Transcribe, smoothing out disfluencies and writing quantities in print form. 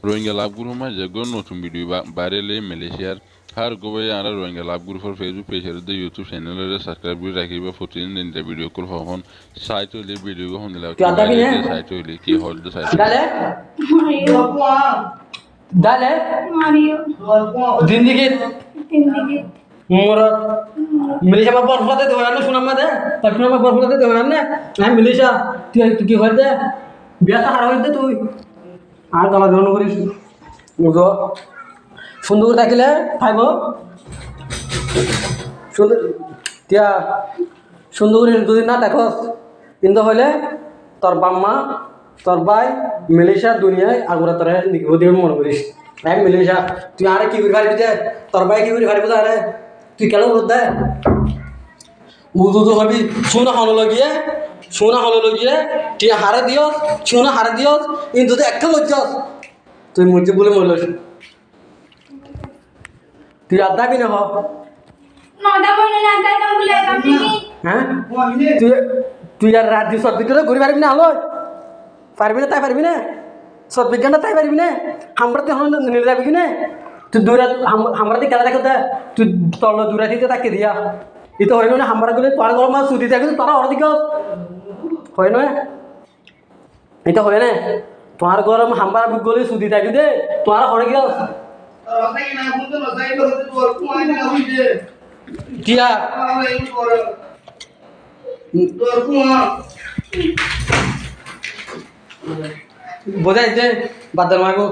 রোহিঙ্গা লাভ group মাঝে নতুন video বাইরেলে মালয়েশিয়ার হার গোবে আর রোহিঙ্গা লাভ গ্রুপের ফেসবুক পেজের ইউটিউব চ্যানেলের সাবস্ক্রাইব করে রাখিব প্রতিদিন দিনটা ভিডিও কল হন সাইট হইলে ভিডিও হন দিলা সাইট হইলে কি হল সাইট ডালে ডালে দিন দিকে মোর মিলিশা মা বরফতে দেওয়া না শুনাম দে তখন মা বরফতে দেওয়া না আমি মিলিশা তুই কি হইতে বিয়া হারা হইতে তুই আর গলা ধরন করিস সুন্দর থাকিলে খাইব সুন্দর তিয়া সুন্দর যদি না দেখস কিন্তু হইলে তোর বাম্মা তোর ভাই মিলিশা দুনিয়ায় আগুরা তোর দিকে মনে করিস আমি মিলিশা তুই আরে কি করে পারবি তোর ভাই কি করে পারবি আরে তুই কেন বলতে দেয় উদু হবি সোনা হলো লগিয়ে তুই হারে দিয়স সোনা হারে দিয়স কিন্তু তো একটা লজ্জাস তুই মরছি বলে মরলস তুই আর দাবি না হ্যাঁ তুই আর রাত দিয়ে সব বিজ্ঞানটা ঘুরে পারবি না হলো পারবি না তাই পারবি না সব বিজ্ঞানটা তাই পারবি না আমরা তো এখন নিলে যাবি কি না তুই দূরা আমরা তো খেলা দেখো তুই তল দূরা দিতে তাকে দিয়া এটা হয় না আমরা গেলে তোর গরম মাছ সুদি থাকে তোরা ওর দিকে হয় না এটা হয় না তোমার গরম হাম্বার গলে সুদি থাকি দে তোমার হরে গিয়ে কিয়া বোঝাইছে বাদ মাগো